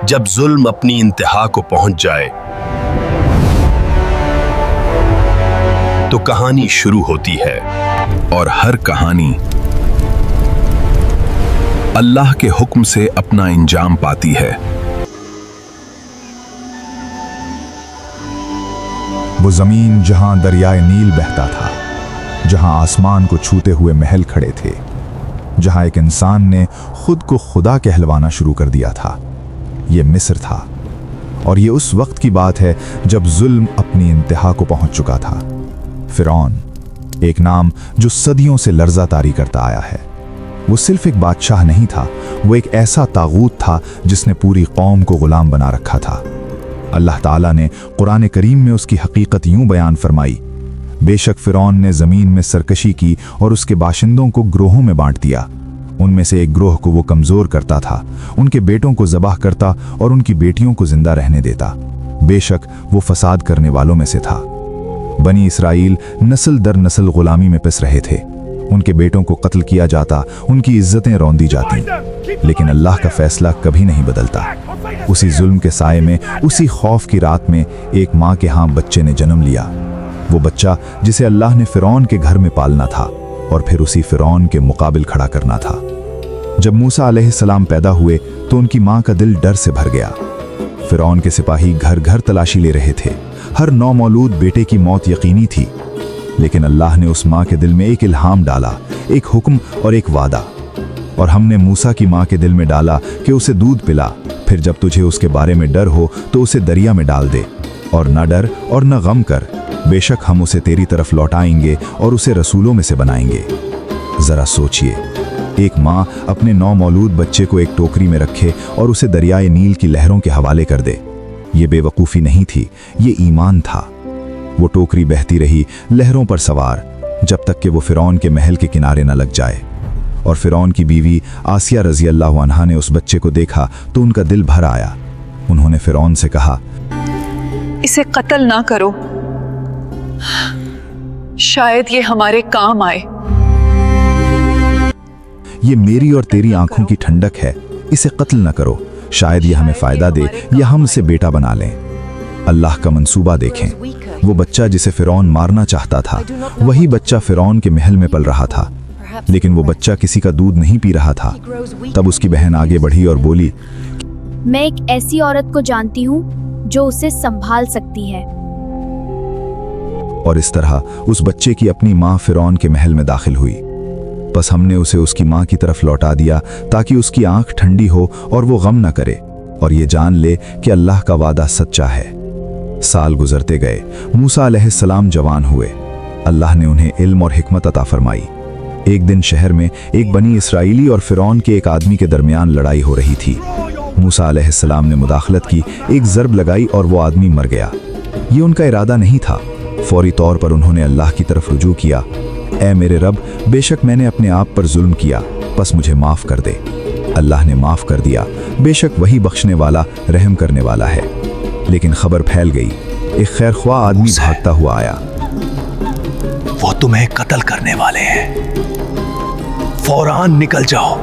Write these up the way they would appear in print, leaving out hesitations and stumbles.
جب ظلم اپنی انتہا کو پہنچ جائے تو کہانی شروع ہوتی ہے، اور ہر کہانی اللہ کے حکم سے اپنا انجام پاتی ہے۔ وہ زمین جہاں دریائے نیل بہتا تھا، جہاں آسمان کو چھوتے ہوئے محل کھڑے تھے، جہاں ایک انسان نے خود کو خدا کہلوانا شروع کر دیا تھا، یہ مصر تھا۔ اور یہ اس وقت کی بات ہے جب ظلم اپنی انتہا کو پہنچ چکا تھا۔ فرعون، ایک نام جو صدیوں سے لرزہ طاری کرتا آیا ہے، وہ صرف ایک بادشاہ نہیں تھا، وہ ایک ایسا طاغوت تھا جس نے پوری قوم کو غلام بنا رکھا تھا۔ اللہ تعالیٰ نے قرآن کریم میں اس کی حقیقت یوں بیان فرمائی: بے شک فرعون نے زمین میں سرکشی کی اور اس کے باشندوں کو گروہوں میں بانٹ دیا۔ ان میں سے ایک گروہ کو وہ کمزور کرتا تھا، ان کے بیٹوں کو ذبح کرتا اور ان کی بیٹیوں کو زندہ رہنے دیتا۔ بے شک وہ فساد کرنے والوں میں سے تھا۔ بنی اسرائیل نسل در نسل غلامی میں پس رہے تھے، ان کے بیٹوں کو قتل کیا جاتا، ان کی عزتیں روندی جاتی، لیکن اللہ کا فیصلہ کبھی نہیں بدلتا۔ اسی ظلم کے سائے میں، اسی خوف کی رات میں ایک ماں کے ہاں بچے نے جنم لیا، وہ بچہ جسے اللہ نے فرعون کے گھر میں پالنا تھا اور پھر اسی فرعون کے مقابل کھڑا کرنا تھا۔ جب موسیٰ علیہ السلام پیدا ہوئے تو ان کی ماں کا دل ڈر سے بھر گیا۔ فرعون کے سپاہی گھر گھر تلاشی لے رہے تھے، ہر نومولود بیٹے کی موت یقینی تھی، لیکن اللہ نے اس ماں کے دل میں ایک الہام ڈالا، ایک حکم اور ایک وعدہ۔ اور ہم نے موسیٰ کی ماں کے دل میں ڈالا کہ اسے دودھ پلا، پھر جب تجھے اس کے بارے میں ڈر ہو تو اسے دریا میں ڈال دے، اور نہ ڈر اور نہ غم کر، بے شک ہم اسے تیری طرف لوٹائیں گے اور اسے رسولوں میں سے بنائیں گے۔ ذرا سوچئے، ایک ماں اپنے نومولود بچے کو ایک ٹوکری میں رکھے اور اسے دریائے نیل کی لہروں کے حوالے کر دے۔ یہ بے وقوفی نہیں تھی، یہ ایمان تھا۔ وہ ٹوکری بہتی رہی لہروں پر سوار جب تک کہ وہ فرعون کے محل کے کنارے نہ لگ جائے، اور فرعون کی بیوی آسیہ رضی اللہ عنہا نے اس بچے کو دیکھا تو ان کا دل بھر آیا۔ انہوں نے فرعون سے کہا، اسے قتل نہ کرو، شاید یہ ہمارے کام آئے۔ یہ میری اور تیری آنکھوں کی ٹھنڈک ہے، اسے قتل نہ کرو، شاید یہ ہمیں فائدہ دے یا ہم اسے بیٹا بنا لیں۔ اللہ کا منصوبہ دیکھیں، وہ بچہ جسے فرعون مارنا چاہتا تھا، وہی بچہ فرعون کے محل میں پل رہا تھا، لیکن وہ بچہ کسی کا دودھ نہیں پی رہا تھا۔ تب اس کی بہن آگے بڑھی اور بولی، میں ایک ایسی عورت کو جانتی ہوں جو اسے سنبھال سکتی ہے۔ اور اس طرح اس بچے کی اپنی ماں فرعون کے محل میں داخل ہوئی۔ بس ہم نے اسے اس کی ماں کی طرف لوٹا دیا تاکہ اس کی آنکھ ٹھنڈی ہو اور وہ غم نہ کرے اور یہ جان لے کہ اللہ کا وعدہ سچا ہے۔ سال گزرتے گئے، موسیٰ علیہ السلام جوان ہوئے، اللہ نے انہیں علم اور حکمت عطا فرمائی۔ ایک دن شہر میں ایک بنی اسرائیلی اور فرعون کے ایک آدمی کے درمیان لڑائی ہو رہی تھی۔ موسیٰ علیہ السلام نے مداخلت کی، ایک ضرب لگائی اور وہ آدمی مر گیا۔ یہ ان کا ارادہ نہیں تھا۔ فوری طور پر انہوں نے اللہ کی طرف رجوع کیا، اے میرے رب، بے شک میں نے اپنے آپ پر ظلم کیا، بس مجھے معاف کر دے۔ اللہ نے معاف کر دیا، بے شک وہی بخشنے والا، رحم کرنے والا ہے۔ لیکن خبر پھیل گئی، ایک خیر خواہ آدمی بھاگتا ہوا آیا۔ وہ تمہیں قتل کرنے والے ہیں، فوراً نکل جاؤ۔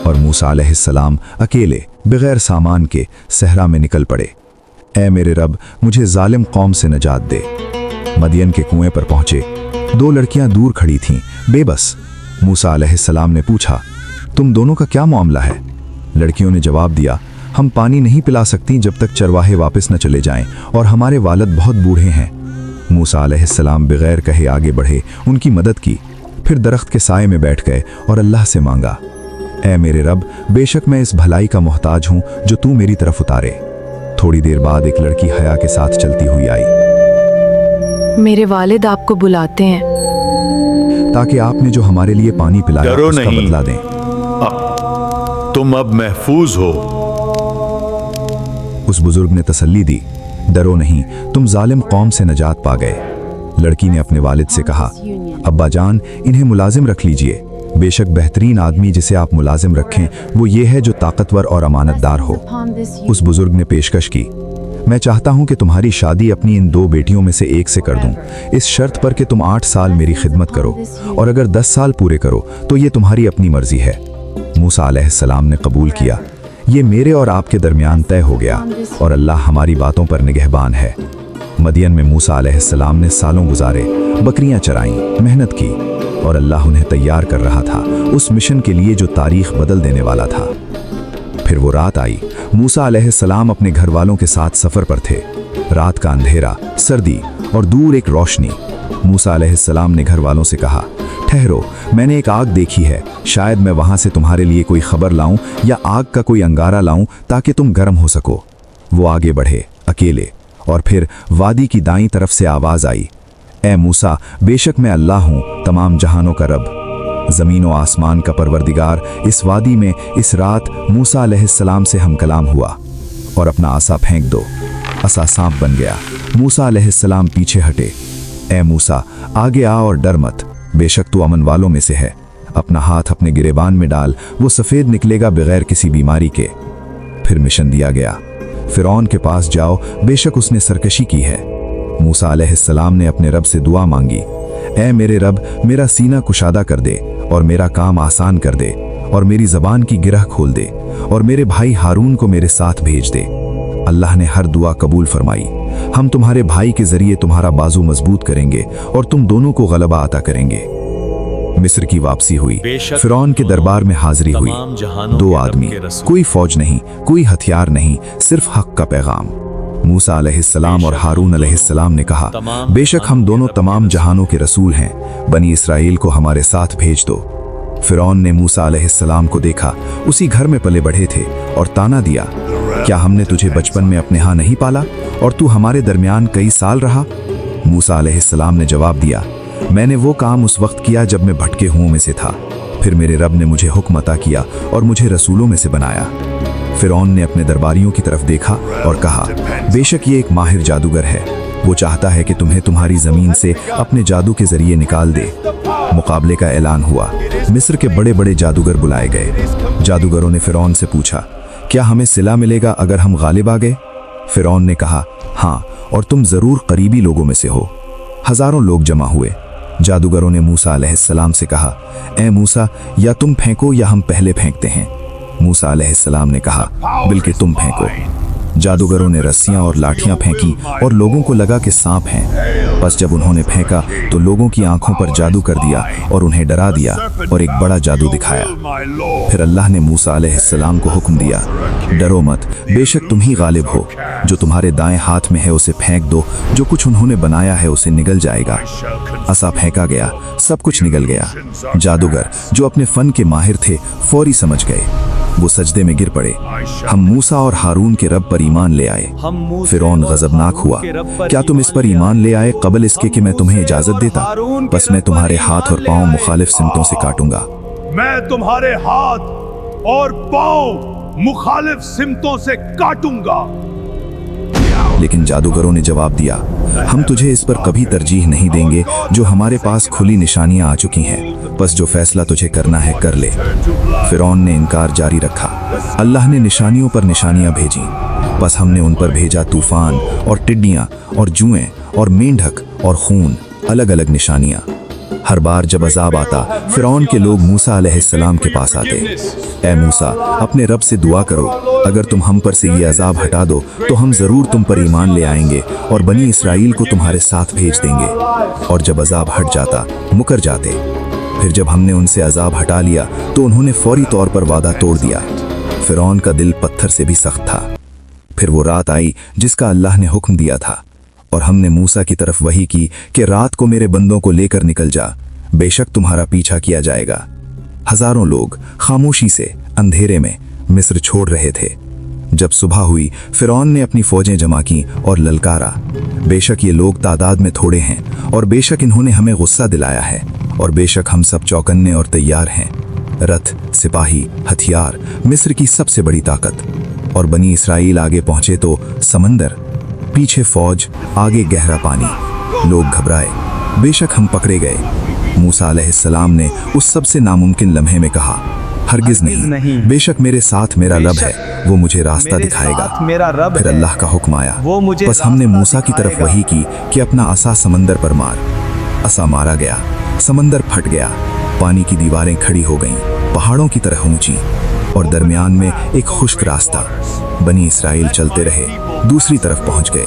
اور موسیٰ علیہ السلام اکیلے بغیر سامان کے صحرا میں نکل پڑے۔ اے میرے رب، مجھے ظالم قوم سے نجات دے۔ مدین کے کنویں پر پہنچے، دو لڑکیاں دور کھڑی تھیں، بے بس۔ موسیٰ علیہ السلام نے پوچھا، تم دونوں کا کیا معاملہ ہے؟ لڑکیوں نے جواب دیا، ہم پانی نہیں پلا سکتی جب تک چرواہے واپس نہ چلے جائیں، اور ہمارے والد بہت بوڑھے ہیں۔ موسیٰ علیہ السلام بغیر کہے آگے بڑھے، ان کی مدد کی، پھر درخت کے سائے میں بیٹھ گئے اور اللہ سے مانگا، اے میرے رب، بے شک میں اس بھلائی کا محتاج ہوں جو تو میری طرف اتارے۔ تھوڑی دیر بعد ایک لڑکی حیا کے ساتھ چلتی ہوئی آئی۔ میرے والد آپ کو بلاتے ہیں، تاکہ آپ نے جو ہمارے لیے پانی پلایا ڈرو اس کا نہیں، بدلہ دیں۔ تم اب محفوظ ہو۔ اس بزرگ نے تسلی دی، ڈرو نہیں، تم ظالم قوم سے نجات پا گئے۔ لڑکی نے اپنے والد سے کہا، ابا جان، انہیں ملازم رکھ لیجئے، بے شک بہترین آدمی جسے آپ ملازم رکھیں وہ یہ ہے جو طاقتور اور امانت دار ہو۔ اس بزرگ نے پیشکش کی، میں چاہتا ہوں کہ تمہاری شادی اپنی ان دو بیٹیوں میں سے ایک سے کر دوں، اس شرط پر کہ تم 8 سال میری خدمت کرو، اور اگر 10 سال پورے کرو تو یہ تمہاری اپنی مرضی ہے۔ موسیٰ علیہ السلام نے قبول کیا۔ ये मेरे और आपके दरमियान तय हो गया और अल्लाह हमारी बातों पर निगहबान है। मदियन में मूसा अलैहिस्सलाम ने सालों गुजारे, बकरियां चराईं, मेहनत की और अल्लाह उन्हें तैयार कर रहा था उस मिशन के लिए जो तारीख बदल देने वाला था। फिर वो रात आई। मूसा अलैहिस्सलाम अपने घर वालों के साथ सफर पर थे। रात का अंधेरा, सर्दी और दूर एक रोशनी। मूसा अलैहिस्सलाम ने घर वालों से कहा, ठहरो, मैंने एक आग देखी है, शायद मैं वहां से तुम्हारे लिए कोई खबर लाऊं या आग का कोई अंगारा लाऊं ताकि तुम गर्म हो सको। वो आगे बढ़े अकेले और फिर वादी की दाईं तरफ से आवाज आई, ए मूसा, बेशक मैं अल्लाह हूं, तमाम जहानों का रब, जमीन और आसमान का परवरदिगार। इस वादी में इस रात मूसा अलैहिस्सलाम से हम कलाम हुआ और अपना आसा फेंक दो। आसा सांप बन गया। मूसा अलैहिस्सलाम पीछे हटे। ए मूसा, आगे आ और डर मत, बेशक तू अमन वालों में से है। अपना हाथ अपने गिरेबान में डाल, वो सफेद निकलेगा बगैर किसी बीमारी के। फिर मिशन दिया गया, फिरौन के पास जाओ, बेशक उसने सरकशी की है। मूसा अलैहिस्सलाम ने अपने रब से दुआ मांगी, ऐ मेरे रब, मेरा सीना कुशादा कर दे और मेरा काम आसान कर दे और मेरी जबान की गिरह खोल दे और मेरे भाई हारून को मेरे साथ भेज दे। अल्लाह ने हर दुआ कबूल फरमाई। हम तुम्हारे भाई के जरिए तुम्हारा बाजू मजबूत करेंगे और तुम दोनों को गलबा अता करेंगे। मिस्र की वापसी हुई। फिरौन के दरबार में हाजिरी हुई। दो आदमी, कोई फौज नहीं, कोई हथियार नहीं, सिर्फ हक का पैगाम। मूसा अलैहिस्सलाम और हारून अलैहिस्सलाम ने कहा, बेशक हम दोनों तमाम जहानों के रसूल हैं, बनी इसराइल को हमारे साथ भेज दो। फिरौन ने मूसा अलैहिस्सलाम को देखा, उसी घर में पले बढ़े थे, और ताना दिया, क्या हमने तुझे बचपन में अपने यहाँ नहीं पाला और तू हमारे दरमियान कई साल रहा? मूसा अलैहिस्सलाम ने जवाब दिया, मैंने वो काम उस वक्त किया जब मैं भटके हुओं में से था, फिर मेरे रब ने मुझे हुक्म अता किया और मुझे रसूलों में से बनाया। फिरौन ने अपने दरबारियों की तरफ देखा और कहा, बेशक ये एक माहिर जादूगर है, वो चाहता है कि तुम्हें तुम्हारी जमीन से अपने जादू के जरिए निकाल दे। मुकाबले का ऐलान हुआ। मिस्र के बड़े बड़े जादूगर बुलाए गए। जादूगरों ने फिरौन से पूछा, क्या हमें सिला मिलेगा अगर हम गालिब आ गए? फिरौन ने कहा, हाँ, और तुम जरूर करीबी लोगों में से हो। हजारों लोग जमा हुए। जादूगरों ने मूसा अलैहिस्सलाम से कहा, ए मूसा, या तुम फेंको या हम पहले फेंकते हैं। मूसा अलैहिस्सलाम ने कहा, बिल्कुल तुम फेंको। जादूगरों ने रस्सियां और लाठियां फेंकी और लोगों को लगा कि सांप हैं। बस जब उन्होंने फेंका तो लोगों की आंखों पर जादू कर दिया और उन्हें डरा दिया और एक बड़ा जादू दिखाया। फिर अल्लाह ने मूसा अलैहिस्सलाम को हुक्म दिया, डरो मत, बेशक तुम ही गालिब हो। जो तुम्हारे दाएं हाथ में है उसे फेंक दो, जो कुछ उन्होंने बनाया है उसे निगल जाएगा। असा फेंका गया, सब कुछ निगल गया। जादूगर जो अपने फन के माहिर थे फौरी समझ गए। वो सजदे में गिर पड़े। हम मूसा और हारून के रब पर ईमान ले आए। फिरौन गजबनाक हुआ, क्या तुम इस पर ईमान ले आए कबल इसके कि मैं तुम्हें इजाजत देता? बस मैं तुम्हारे हाथ और पांव मुखालिफ सिमतों से काटूंगा। मैं तुम्हारे हाथ और पांव मुखालिफ सिमतों से काटूंगा। लेकिन जादूगरों ने जवाब दिया, हम तुझे इस पर कभी तरजीह नहीं देंगे, जो हमारे पास खुली निशानियां आ चुकी हैं, बस जो फैसला तुझे करना है कर ले। फिरौन ने इनकार जारी रखा। अल्लाह ने निशानियों पर निशानियां भेजी, बस हमने उन पर भेजा तूफान और टिड्डियां और जुएं और मेंढक और खून, अलग अलग निशानियां। हर बार जब अजाब आता, फिरौन के लोग मूसा अलैहिस्सलाम के पास आते, ए मूसा, अपने रब से दुआ करो, अगर तुम हम पर से ये अजाब हटा दो तो हम जरूर तुम पर ईमान ले आएंगे और बनी इसराइल को तुम्हारे साथ भेज देंगे। और जब अजाब हट जाता, मुकर जाते। फिर जब हमने उनसे अजाब हटा लिया तो उन्होंने फौरी तौर पर वादा तोड़ दिया। फिरौन का दिल पत्थर से भी सख्त था। फिर वो रात आई जिसका अल्लाह ने हुक्म दिया था, और हमने मूसा की तरफ वही की कि रात को मेरे बंदों को लेकर निकल जा, बेशक तुम्हारा पीछा किया जाएगा। हजारों लोग खामोशी से अंधेरे में मिस्र छोड़ रहे थे। जब सुबह हुई, फिरौन ने अपनी फौजें जमा की और ललकारा, बेशक ये लोग तादाद में थोड़े हैं और बेशक इन्होंने हमें गुस्सा दिलाया है, और बेशक हम सब चौकन्ने और तैयार हैं। रथ, सिपाही, हथियार, मिस्र की सबसे बड़ी ताकत। और बनी इसराइल आगे पहुंचे तो समंदर, पीछे फौज, आगे गहरा पानी। लोग घबराए, बेशक हम पकड़े गए। मूसा अलैहिस्सलाम ने उस सबसे नामुमकिन लम्हे में कहा, हरगिज नहीं, बेशक मेरे साथ मेरा रब है, वो मुझे रास्ता दिखाएगा। फिर अल्लाह का हुक्म आया, बस हमने मूसा की तरफ वही की कि अपना असा समंदर पर मार। असा मारा गया, समंदर फट गया, पानी की दीवारें खड़ी हो गईं, पहाड़ों की तरह ऊंची। और दरमियान में एक खुश्क रास्ता। बनी इसराइल चलते रहे, दूसरी तरफ पहुंच गए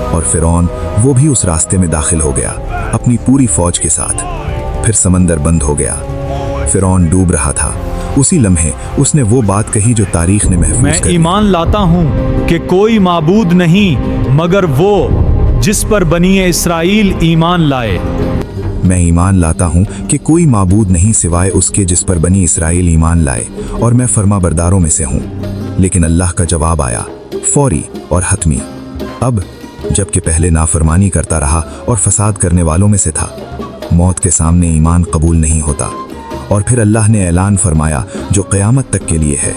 और फिरौन वो भी उस रास्ते में दाखिल हो गया अपनी पूरी फौज के साथ। फिर समंदर बंद हो गया, फिरौन डूब रहा था। उसी लम्हे उसने वो बात कही जो तारीख ने महफूज मैं कर ली। ईमान लाता हूँ कि कोई माबूद नहीं मगर वो जिस पर बनी इसराइल ईमान लाए। मैं ईमान लाता हूँ कि कोई माबूद नहीं सिवाय उसके जिस पर बनी इसराइल ईमान लाए, और मैं फर्माबरदारों में से हूँ। लेकिन अल्लाह का जवाब आया, फौरी और हतमी। अब जबकि पहले नाफरमानी करता रहा और फसाद करने वालों में से था, मौत के सामने ईमान कबूल नहीं होता। और फिर अल्लाह ने ऐलान फरमाया जो क़यामत तक के लिए है,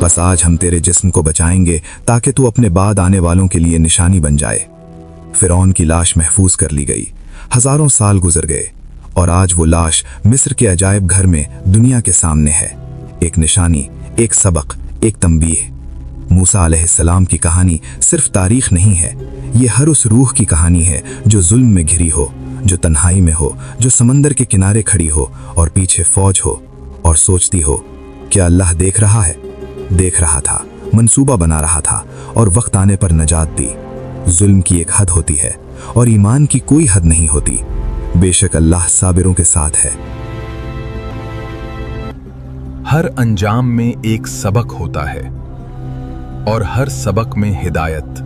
बस आज हम तेरे जिस्म को बचाएंगे ताकि तू अपने बाद आने वालों के लिए निशानी बन जाए। फिरौन की लाश महफूज कर ली गई। हजारों साल गुजर गए और आज वो लाश मिस्र के अजायब घर में दुनिया के सामने है। एक निशानी, एक सबक, एक तंबीह। मूसा अलैहिस्सलाम की कहानी सिर्फ तारीख नहीं है, ये हर उस रूह की कहानी है जो जुल्म में घिरी हो, जो तन्हाई में हो, जो समंदर के किनारे खड़ी हो और पीछे फौज हो और सोचती हो क्या अल्लाह देख रहा है। देख रहा था, मंसूबा बना रहा था और वक्त आने पर नजात दी। जुल्म की एक हद होती है और ईमान की कोई हद नहीं होती। बेशक अल्लाह साबिरों के साथ है। हर अंजाम में एक सबक होता है और हर सबक में हिदायत।